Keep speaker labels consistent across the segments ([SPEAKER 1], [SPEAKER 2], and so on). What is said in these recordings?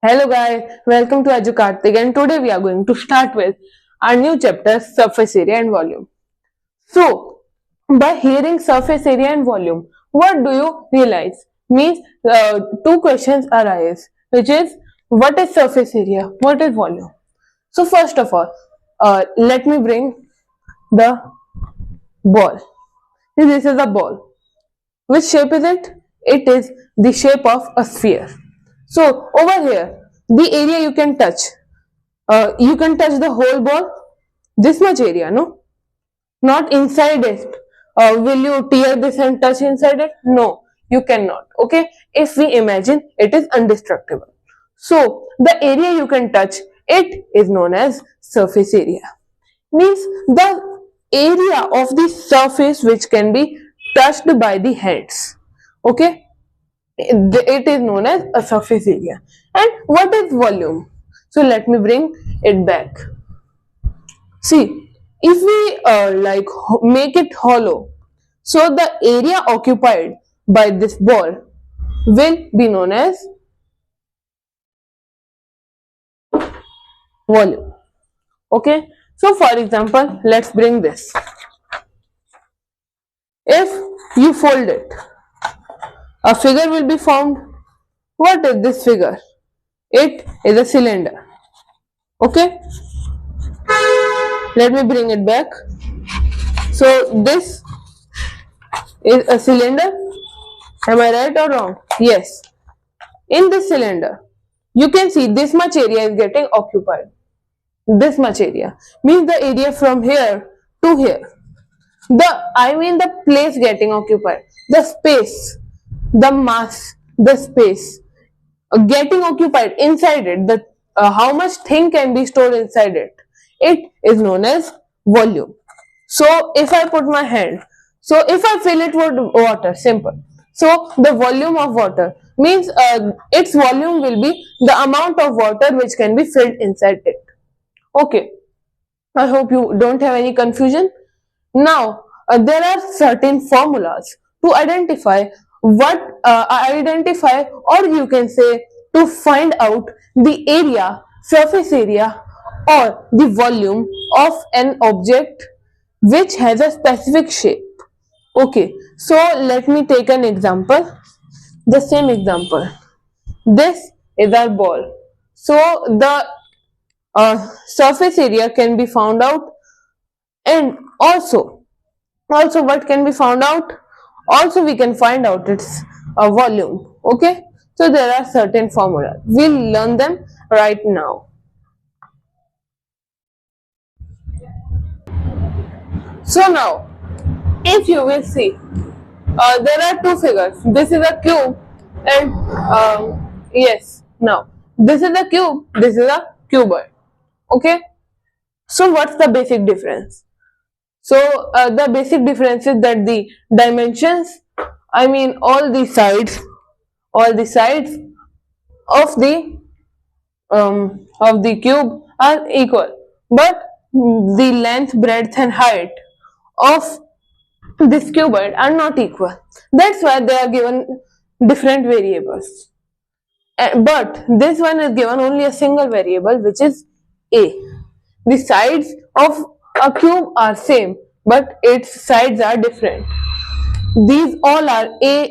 [SPEAKER 1] Hello guys, welcome to EduKarthik and today we are going to start with our new chapter surface area and volume. So, by hearing surface area and volume, what do you realize? Means two questions arise, which is what is surface area, what is volume? So first of all, let me bring the ball. This is a ball. Which shape is it? It is the shape of a sphere. So over here, the area you can touch the whole ball, this much area, no? Not inside it. Will you tear this and touch inside it? No, you cannot. Okay, if we imagine it is indestructible. So the area you can touch, it is known as surface area. Means the area of the surface which can be touched by the hands. Okay, it is known as a surface area. And what is volume? So let me bring it back. See, if we make it hollow, so the area occupied by this ball will be known as volume. Okay, so for example, let's bring this. If you fold it, a figure will be formed. What is this figure? It is a cylinder. Okay, let me bring it back. So this is a cylinder. Am I right or wrong? Yes. In this cylinder, you can see this much area is getting occupied. This much area means the area from here to here. The place getting occupied, the space, the mass, the space getting occupied inside it. The how much thing can be stored inside it. It is known as volume. So if I put my hand, so if I fill it with water, simple. So the volume of water means its volume will be the amount of water which can be filled inside it. Okay, I hope you don't have any confusion. Now there are certain formulas to identify or you can say to find out the area, surface area or the volume of an object which has a specific shape. Okay, so let me take an example, the same example. This is our ball. So the surface area can be found out, and also what can be found out? Also we can find out its volume. Okay, so there are certain formulas. We'll learn them right now. So now, if you will see, there are two figures. This is a cube, and yes, now this is a cube. This is a cuboid. Okay. So what's the basic difference? So the basic difference is that the dimensions, all the sides of the cube are equal, but the length, breadth, and height of this cuboid are not equal. That's why they are given different variables. But this one is given only a single variable, which is a. The sides of a cube are same, but its sides are different. These all are A.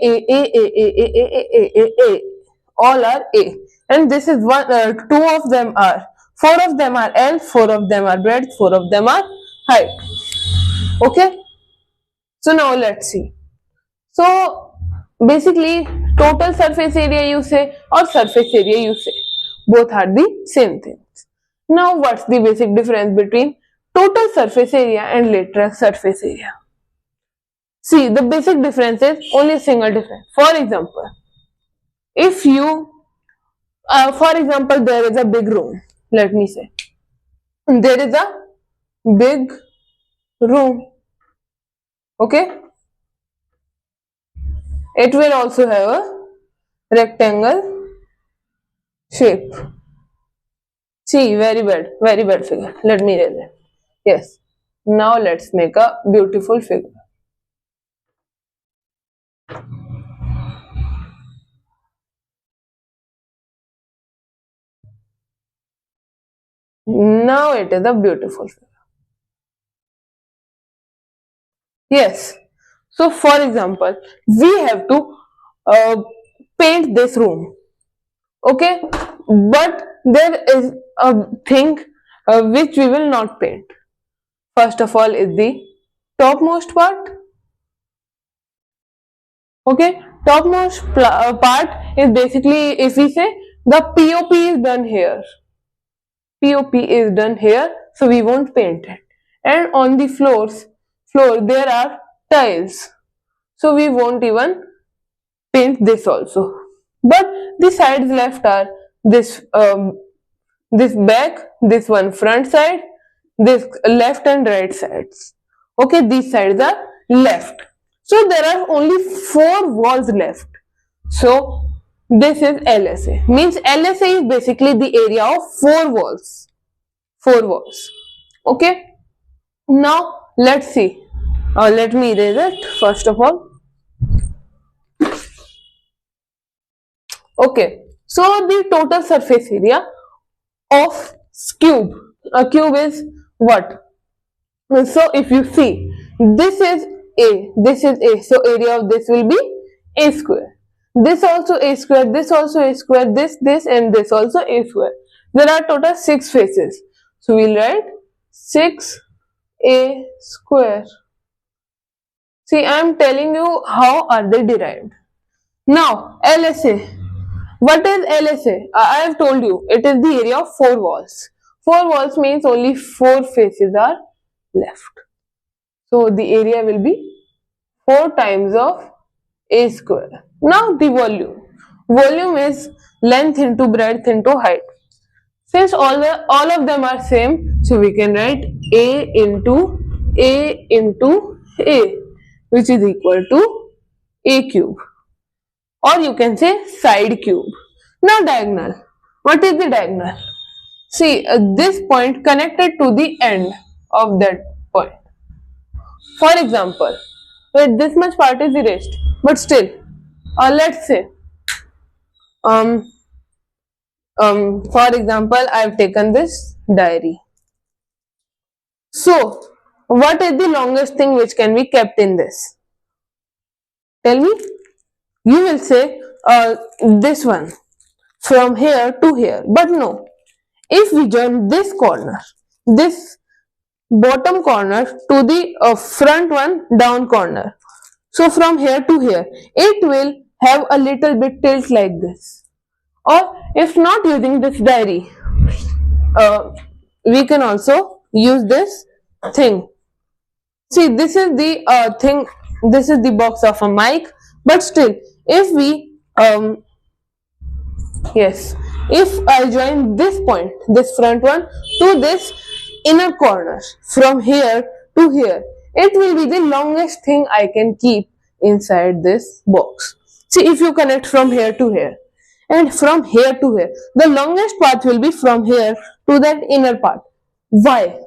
[SPEAKER 1] All are A. And this is one, two of them are, four of them are L, four of them are breadth, four of them are height. Okay. So now let's see. So basically total surface area you say or surface area you say, both are the same things. Now what's the basic difference between total surface area and lateral surface area? See, the basic difference is only a single difference. For example, if you for example, there is a big room, let me say there is a big room. Okay, it will also have a rectangle shape. See, very bad figure. Let me erase it. Yes. Now let's make a beautiful figure. Now it is a beautiful figure. Yes. So for example, we have to uh, paint this room. Okay, but there is a thing which we will not paint. First of all is the topmost part. Okay, topmost part is basically, if we say the POP is done here. POP is done here, so we won't paint it. And on the floor there are tiles, so we won't even paint this also. But the sides left are this back, this one front side, this left and right sides. Okay, these sides are left. So there are only 4 walls left. So this is LSA. Means LSA is basically the area of 4 walls. 4 walls. Okay. Now let's see. Let me erase it first of all. Okay. So the total surface area of cube. A cube is what? So if you see, this is A, this is A. So area of this will be A square. This also A square, this also A square, this and this also A square. There are total 6 faces. So we'll write 6A square. See, I am telling you how are they derived. Now LSA. What is LSA? I have told you, it is the area of 4 walls. 4 walls means only 4 faces are left. So the area will be 4 times of A square. Now the volume. Volume is length into breadth into height. Since all of them are same, so we can write A into A, which is equal to A cube. Or you can say side cube. Now diagonal. What is the diagonal? See, this point connected to the end of that point. For example, wait, this much part is erased, but still, let's say, um, for example, I have taken this diary. So, what is the longest thing which can be kept in this? Tell me. You will say this one from here to here, but no. If we join this corner, this bottom corner to the front one down corner, so from here to here, it will have a little bit tilt like this. Or if not using this diary, we can also use this thing. See, this is the thing, this is the box of a mic, but still, if we yes, if I join this point, this front one to this inner corner, from here to here, it will be the longest thing I can keep inside this box. See, if you connect from here to here and from here to here, the longest path will be from here to that inner part. Why?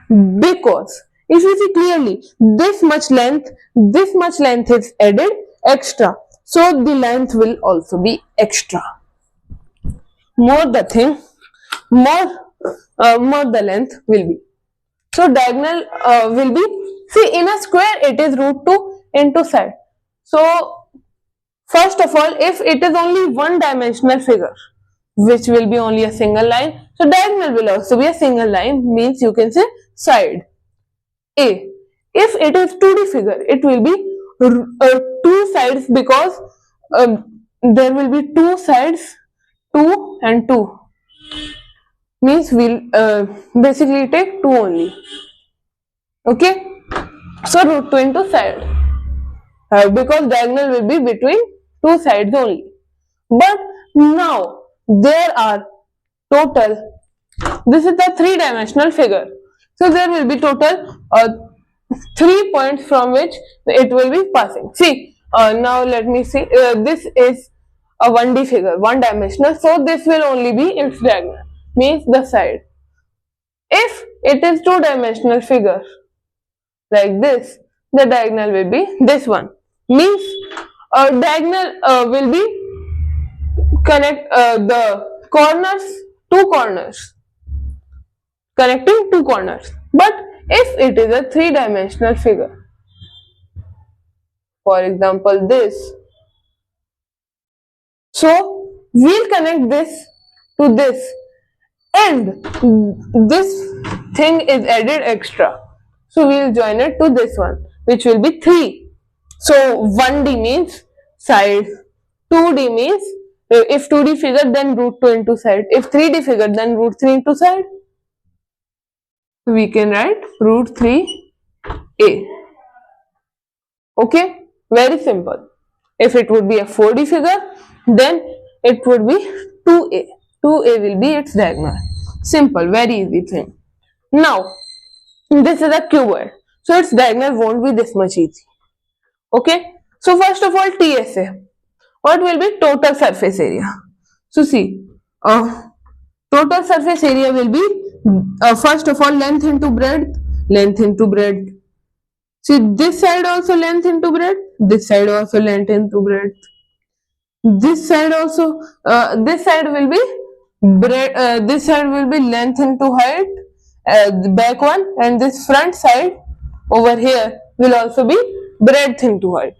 [SPEAKER 1] Because if you see clearly, this much length is added extra, so the length will also be extra. More the thing, more the length will be. So diagonal will be, see, in a square it is root 2 into side. So first of all, if it is only one dimensional figure, which will be only a single line, so diagonal will also be a single line, means you can say side A. If it is 2D figure, it will be 2 sides, because there will be 2 sides, 2 and 2, means we'll basically take 2 only. Okay, so root 2 into side, because diagonal will be between 2 sides only. But now there are total, this is the 3-dimensional figure, so there will be total 3 points from which it will be passing. See, now let me see, this is a 1D figure, 1-dimensional, so this will only be its diagonal, means the side. If it is 2-dimensional figure like this, the diagonal will be this one, means diagonal will be connect the corners, 2 corners. connecting two corners. But if it is a three-dimensional figure, for example this, so we'll connect this to this, and this thing is added extra, so we'll join it to this one, which will be 3. So 1D means side, 2D means if 2D figure then root 2 into side, if 3D figure then root 3 into side. We can write root 3a. Okay, very simple. If it would be a 4D figure, then it would be 2a. 2a will be its diagonal. Simple, very easy thing. Now, this is a cuboid, so its diagonal won't be this much easy. Okay, so first of all, TSA. What will be total surface area? So see, total surface area will be first of all length into breadth, length into breadth. See, this side also length into breadth, this side also length into breadth. This side also, this side will be this side will be length into height, the back one, and this front side over here will also be breadth into height.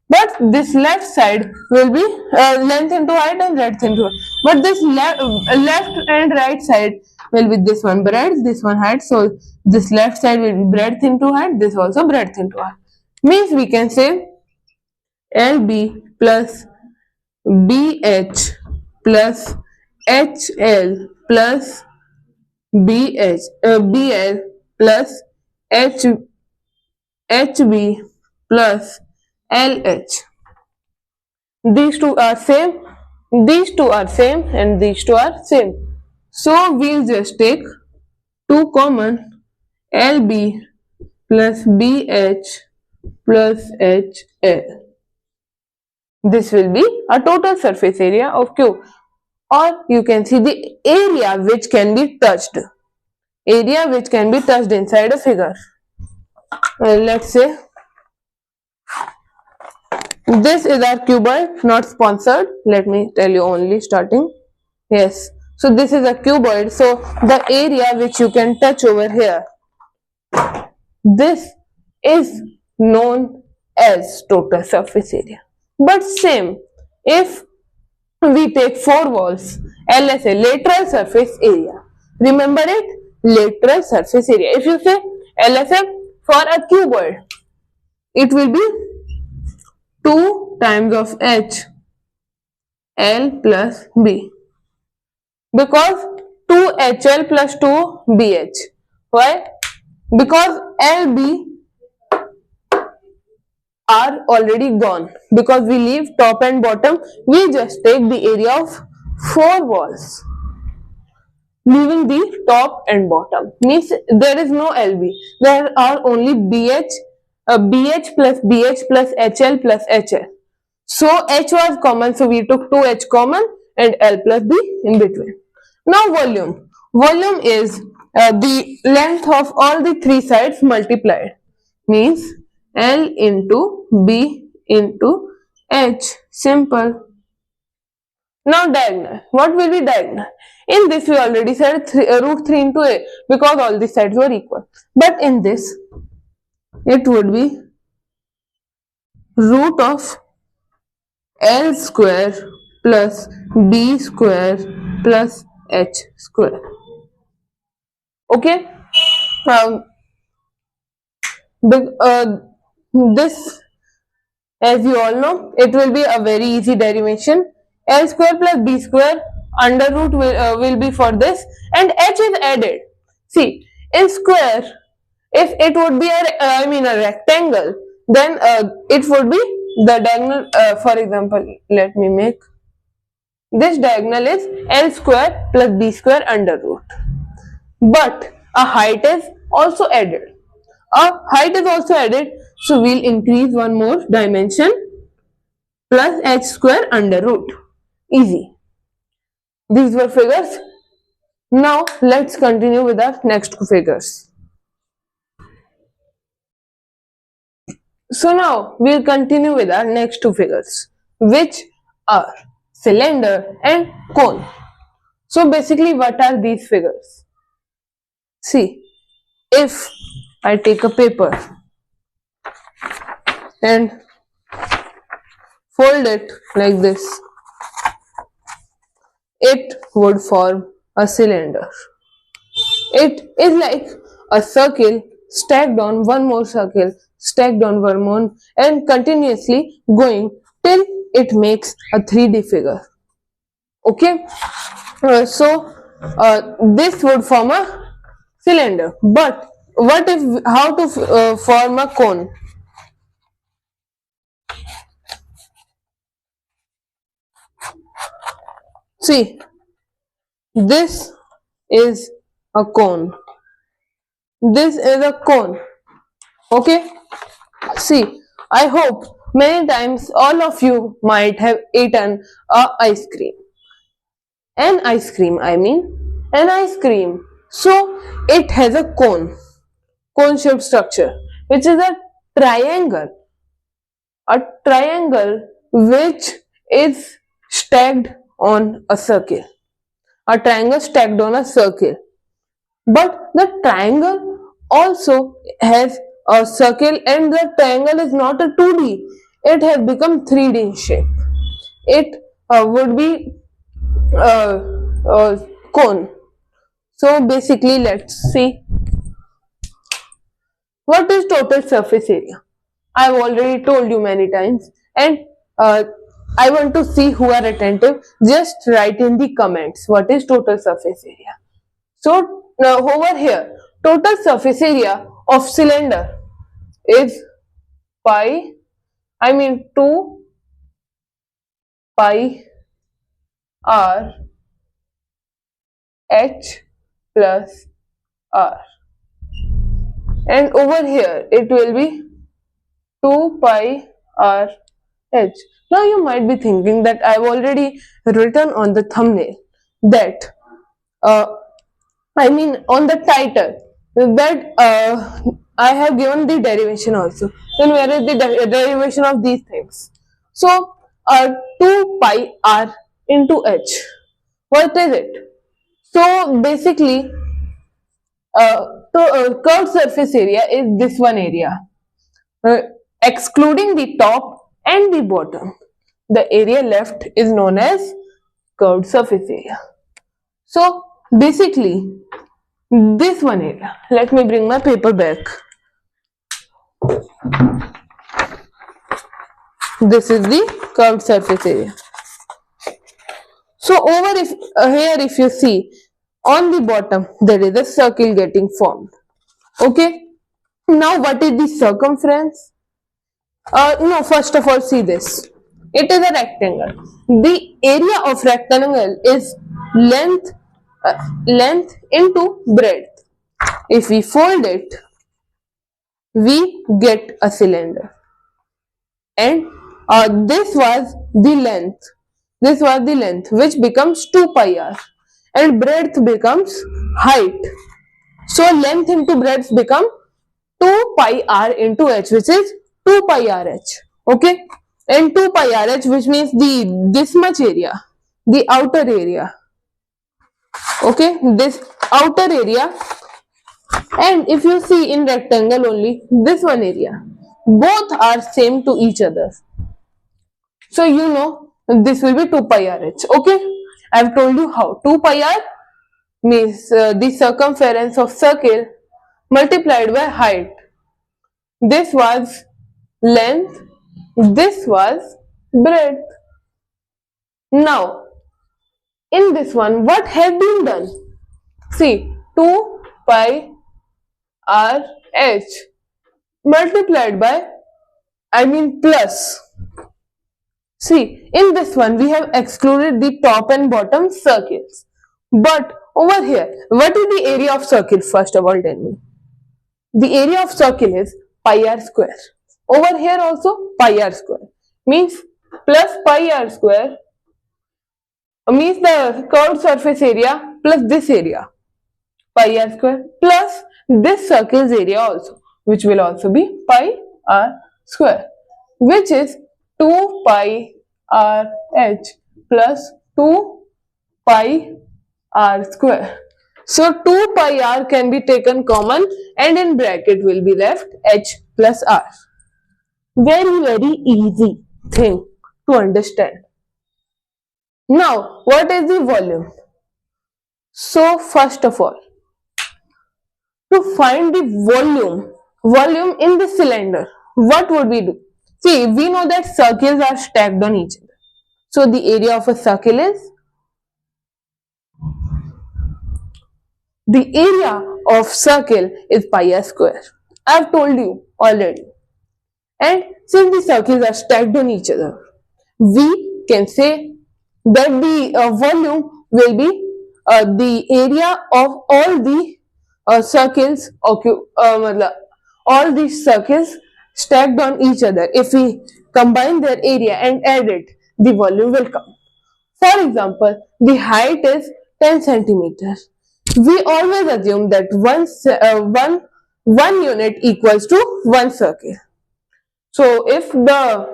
[SPEAKER 1] But this left side will be length into height and breadth into height. But this left and right side will be this one breadth, this one height. So this left side will be breadth into height, this also breadth into height. Means we can say LB plus BH plus HL plus BL plus HB plus LH. These two are same, these two are same, and these two are same. So we'll just take 2 common, LB plus BH plus HL. This will be a total surface area of cube. Or you can see the area which can be touched. Area which can be touched inside a figure. Let's say this is our cuboid, not sponsored. Let me tell you only starting. Yes. So this is a cuboid. So the area which you can touch over here, this is known as total surface area. But same, if we take 4 walls, LSA, lateral surface area. Remember it? Lateral surface area. If you say LSA for a cuboid, it will be 2 times of H, L plus B. Because 2HL plus 2BH. Why? Because LB are already gone. Because we leave top and bottom, we just take the area of 4 walls, leaving the top and bottom. Means there is no LB. There are only BH plus BH plus HL plus HL. So H was common, so we took 2H common and L plus B in between. Now volume. Volume is the length of all the 3 sides multiplied. Means L into B into H. Simple. Now diagonal. What will be diagonal? In this we already said root 3 into A because all the sides were equal. But in this it would be root of L square plus B square plus H square. Okay. This, as you all know, it will be a very easy derivation. L square plus B square under root will be for this, and H is added. See, in square, if it would be a rectangle, then it would be the diagonal. For example, let me make this diagonal is L square plus B square under root. But a height is also added. So we'll increase one more dimension plus H square under root. Easy. These were figures. Now let's continue with our next figures. So now we'll continue with our next 2 figures, which are cylinder and cone. So basically, what are these figures? See, if I take a paper and fold it like this, it would form a cylinder. It is like a circle stacked on one more circle, stacked on one more, and continuously going till it makes a 3D figure. Okay, this would form a cylinder. But what if how to form a cone? See, this is a cone. This is a cone. Okay. See, I hope many times all of you might have eaten a ice cream. An ice cream, I mean, an ice cream. So it has a cone shaped structure, which is a triangle which is stacked on a circle. A triangle stacked on a circle. But the triangle also has a circle, and the triangle is not a 2D. It has become 3D in shape. It would be cone. So basically, let's see what is total surface area. I've already told you many times, and I want to see who are attentive. Just write in the comments what is total surface area. So now over here, total surface area of cylinder is 2 pi r h plus r, and over here it will be 2 pi r h. Now you might be thinking that I've already written on the thumbnail that on the title that I have given the derivation also. Then where is the derivation of these things? So 2 pi r into h. What is it? So basically, curved surface area is this one area, excluding the top and the bottom. The area left is known as curved surface area. So basically, this one area. Let me bring my paper back. This is the curved surface area. So over here, if you see on the bottom, there is a circle getting formed. Okay. Now, what is the circumference? No, first of all, see this. It is a rectangle. The area of rectangle is length into breadth. If we fold it, we get a cylinder. And this was the length. This was the length, which becomes 2 pi r, and breadth becomes height. So length into breadth become 2 pi r into h, which is 2 pi r h. Okay, and 2 pi r h, which means this much area, the outer area. Okay, this outer area, and if you see in rectangle only this one area, both are same to each other. So you know this will be 2 pi r h. Okay, I have told you how. 2 pi r means the circumference of circle multiplied by height. This was length, this was breadth. Now, in this one, what has been done? See, 2 pi r h multiplied by, plus. See, in this one, we have excluded the top and bottom circles. But over here, what is the area of circle? First of all, tell me. The area of circle is pi r square. Over here also pi r square. Means plus pi r square means the curved surface area plus this area. Pi r square plus this circle's area also, which will also be pi r square, which is 2 pi r h plus 2 pi r square. So 2 pi r can be taken common and in bracket will be left h plus r. Very easy thing to understand. Now, what is the volume? So first of all, to find the volume in the cylinder, what would we do? See, we know that circles are stacked on each other. So the area of a circle is pi r square. I have told you already. And since the circles are stacked on each other, we can say that the volume will be the area of all the circles, all these circles stacked on each other. If we combine their area and add it, the volume will come. For example, the height is 10 centimeters. We always assume that one unit equals to one circle. So if the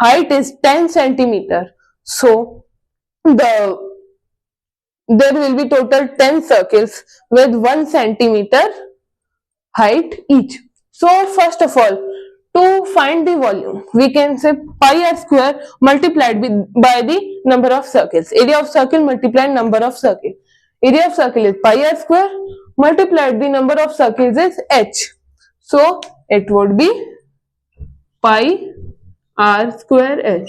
[SPEAKER 1] height is 10 centimeter, so there will be total 10 circles with 1 centimeter height each. So first of all, to find the volume, we can say pi r square multiplied by the number of circles. Area of circle multiplied number of circles. Area of circle is pi r square multiplied the number of circles is h. So it would be pi r square h.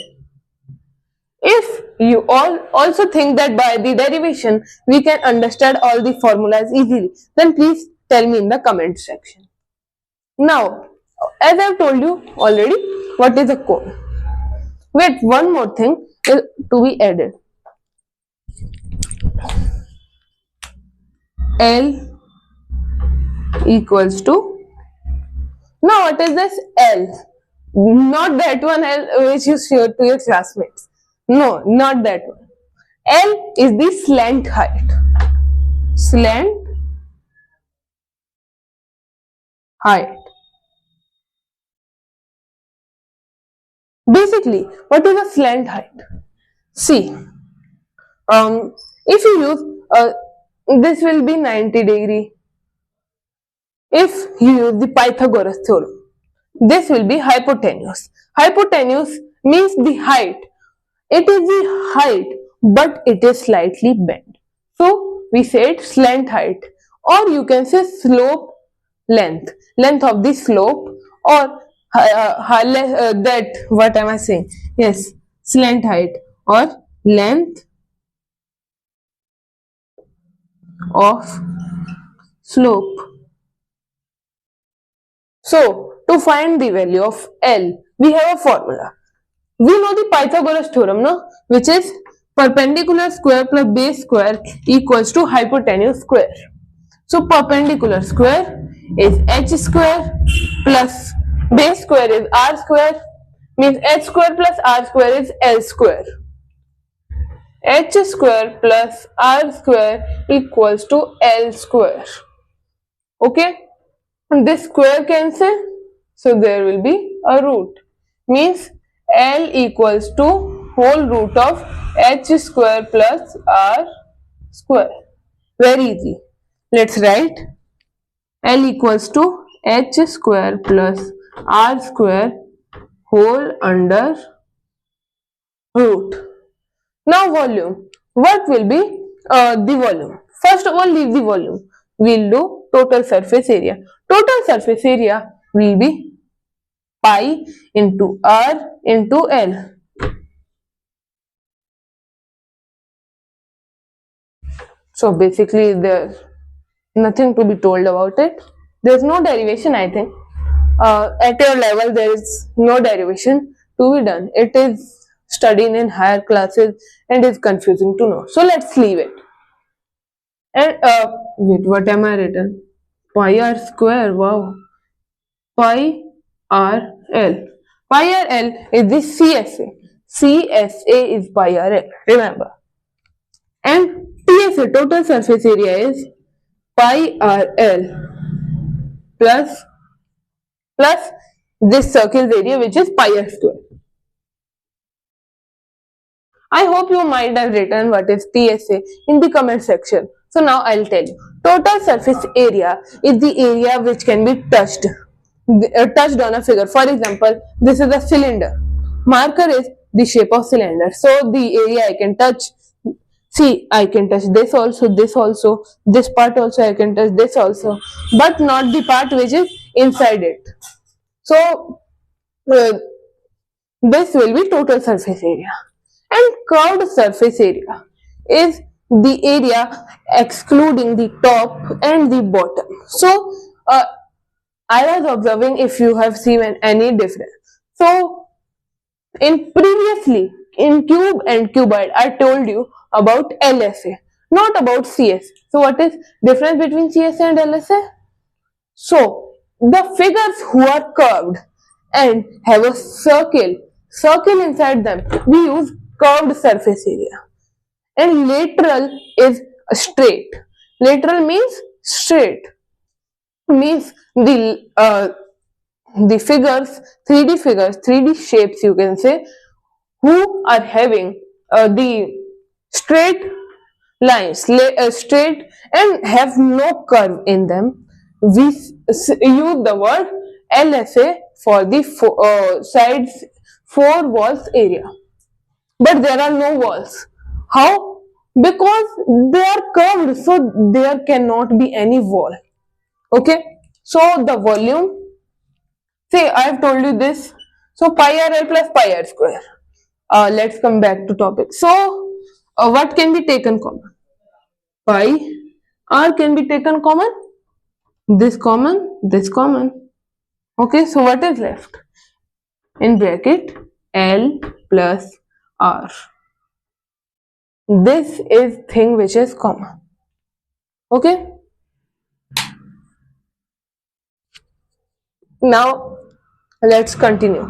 [SPEAKER 1] If you all also think that by the derivation we can understand all the formulas easily, then please tell me in the comment section. Now, as I have told you already, what is a cone? Wait, one more thing is to be added. L equals to, now what is this L? Not that one L which you showed to your classmates. No, not that one. L is the slant height. Slant height. Basically, what is a slant height? See, if you use, this will be 90 degree. If you use the Pythagoras theorem, this will be hypotenuse. Hypotenuse means the height. It is the height, but it is slightly bent. So we said slant height, or you can say slope length, length of the slope, or that, what am I saying? Yes, slant height or length of slope. So to find the value of L, we have a formula. We know the Pythagoras theorem, no? Which is perpendicular square plus base square equals to hypotenuse square. So perpendicular square is h square plus base square is r square, means h square plus r square is L square. H square plus r square equals to L square. Okay, and this square cancel, so there will be a root, means L equals to whole root of h square plus r square. Very easy. Let's write L equals to h square plus r square whole under root. Now volume. What will be the volume? First of all, leave the volume. We'll do total surface area. Total surface area will be pi into r into L. So basically there's nothing to be told about it. There's no derivation, I think. At your level there is no derivation to be done. It is studied in higher classes and is confusing to know. So let's leave it. And wait, what am I written? Pi r square, wow. Pi r L. Pi r L is the CSA. CSA is pi r L, remember. And TSA, total surface area, is pi r L plus this circle's area, which is pi r square. I hope you might have written what is TSA in the comment section. So now I'll tell you. Total surface area is the area which can be touched on a figure. For example, this is a cylinder. Marker is the shape of cylinder. So the area I can touch. See, I can touch this also, this part also I can touch, this also, but not the part which is inside it. So uh, this will be total surface area. And curved surface area is the area excluding the top and the bottom. So I was observing if you have seen any difference. So in previously in cube and cuboid, I told you about LSA, not about CS. So what is difference between CS and LSA? So the figures who are curved and have a circle inside them, we use curved surface area. And lateral is straight. Lateral means straight. Means the figures, 3D shapes you can say, who are having the straight lines, straight and have no curve in them. We use the word LSA for the sides, four walls area. But there are no walls. How? Because they are curved, so there cannot be any wall. Okay? So the volume, say I have told you this. So pi r l plus pi r square. Let's come back to topic. So what can be taken common? Pi r can be taken common. This common, this common. Okay, so what is left? In bracket L plus R. This is thing which is common. Okay. Now let's continue.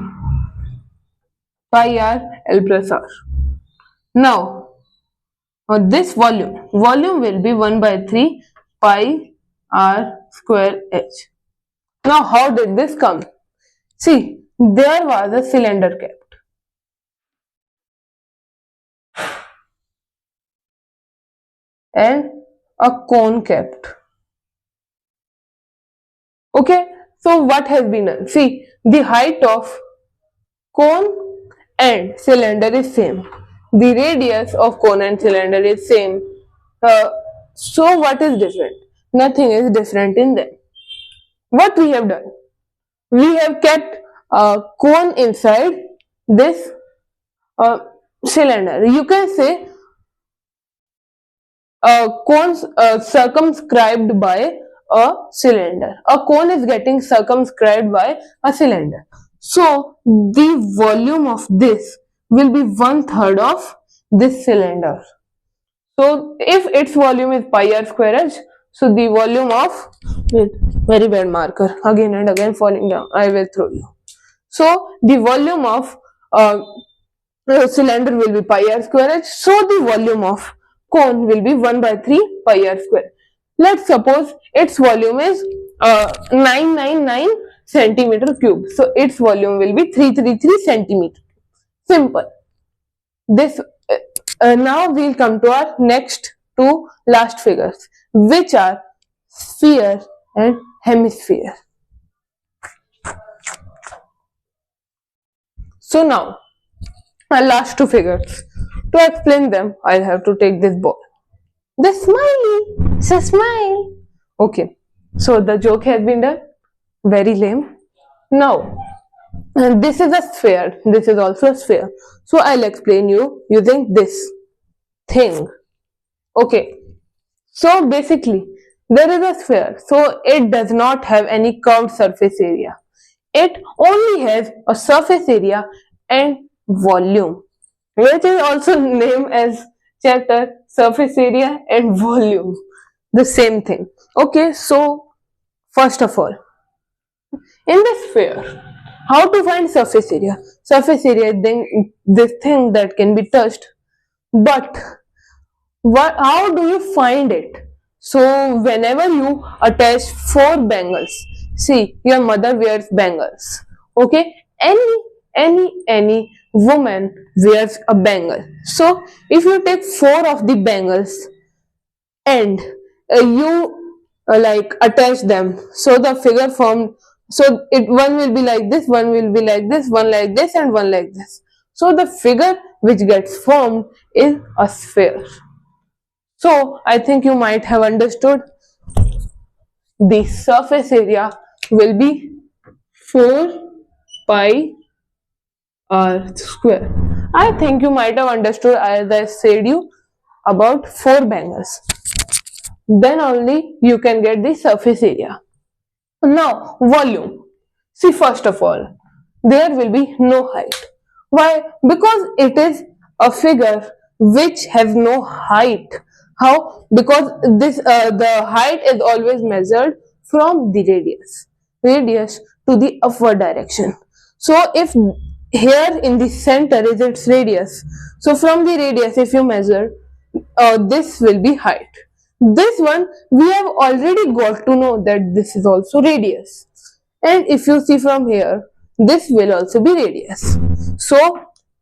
[SPEAKER 1] Pi r L plus R. Now this volume will be 1 by 3 pi r square h. Now how did this come? See, there was a cylinder kept. And a cone kept. Okay, so what has been done? See, the height of cone and cylinder is same. The radius of cone and cylinder is same. So what is different? Nothing is different in them. What we have done? We have kept a cone inside this cylinder. You can say a cone circumscribed by a cylinder. A cone is getting circumscribed by a cylinder. So the volume of this will be 1/3 of this cylinder. So if its volume is pi r square h, so the volume of, wait, very bad marker, again and again falling down, I will throw you. So the volume of cylinder will be pi r square h, so the volume of cone will be 1 by 3 pi r square. Let's suppose its volume is 999 centimeter cube. So its volume will be 333 centimeter. Simple. This now we'll come to our next two last figures, which are sphere and hemisphere. So now our last two figures. To explain them, I'll have to take this ball. The smiley, it's a smile. Okay, so the joke has been done. Very lame. Now, this is a sphere. This is also a sphere. So I'll explain you using this thing. Okay, so basically, there is a sphere. So it does not have any curved surface area. It only has a surface area and volume, which is also named as chapter surface area and volume, the same thing. Okay, so first of all, in the sphere, how to find surface area? Surface area is then this thing that can be touched, but how do you find it? So whenever you attach four bangles, see, your mother wears bangles. Okay, any woman wears a bangle. So if you take four of the bangles and you like attach them, so the figure formed, so one will be like this, one will be like this, one like this, and one like this. So the figure which gets formed is a sphere. So I think you might have understood the surface area will be 4 pi r square. I think you might have understood, as I said you about 4 bangles. Then only you can get the surface area. Now volume. See, first of all, there will be no height. Why? Because it is a figure which has no height. How? Because this the height is always measured from the radius to the upward direction. So if here in the center is its radius, so from the radius if you measure, this will be height. This one we have already got to know that this is also radius, and if you see from here, this will also be radius. So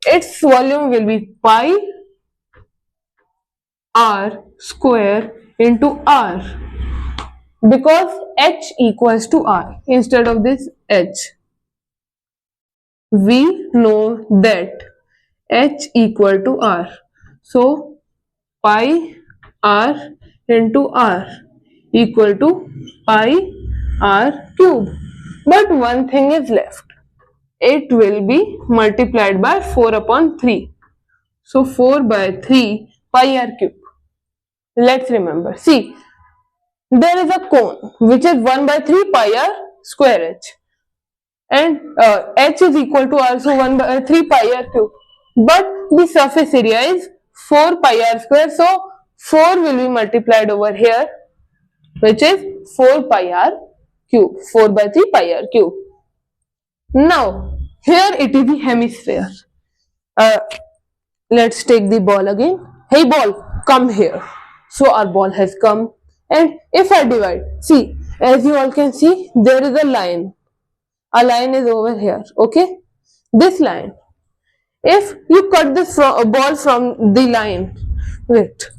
[SPEAKER 1] its volume will be pi r square into r, because h equals to r instead of this h. We know that h equal to r. So pi r into r equal to pi r cube. But one thing is left. It will be multiplied by 4 upon 3. So 4 by 3 pi r cube. Let's remember. See, there is a cone which is 1 by 3 pi r square h. And h is equal to also 1 by 3 pi r cube. But the surface area is 4 pi r square. So 4 will be multiplied over here, which is 4 pi r cube. 4 by 3 pi r cube. Now, here it is the hemisphere. Let's take the ball again. Hey ball, come here. So our ball has come. And if I divide, see, as you all can see, there is a line. A line is over here, okay? This line. If you cut this ball from the line, wait,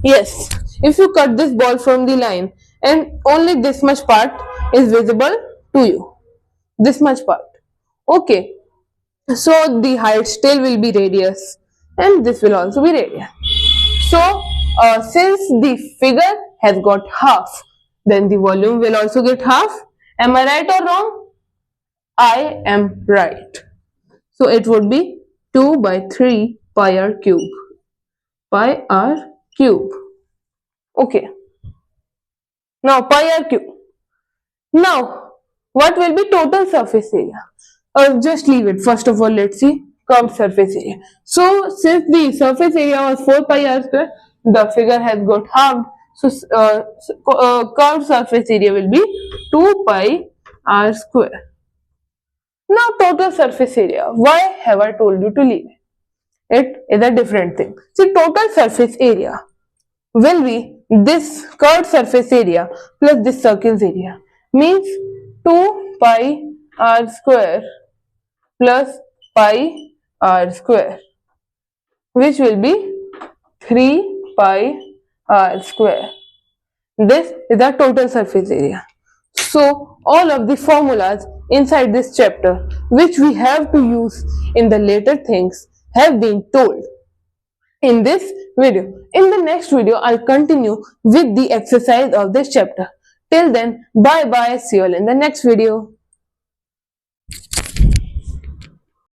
[SPEAKER 1] yes, if you cut this ball from the line and only this much part is visible to you, this much part, okay, so the height still will be radius and this will also be radius. So since the figure has got half, then the volume will also get half. Am I right or wrong? I am right. So it would be 2 by 3 pi r cube. Pi r cube. Okay. Now pi r cube. Now what will be total surface area? Just leave it. First of all, let's see curved surface area. So since the surface area was 4 pi r square, the figure has got halved. So curved surface area will be 2 pi r square. Now total surface area. Why have I told you to leave it? It is a different thing. See, total surface area will be this curved surface area plus this circle's area. Means 2 pi r square plus pi r square, which will be 3 pi r square. This is the total surface area. So all of the formulas inside this chapter, which we have to use in the later things, have been told in this video. In the next video, I'll continue with the exercise of this chapter. Till then, bye bye. See you all in the next video.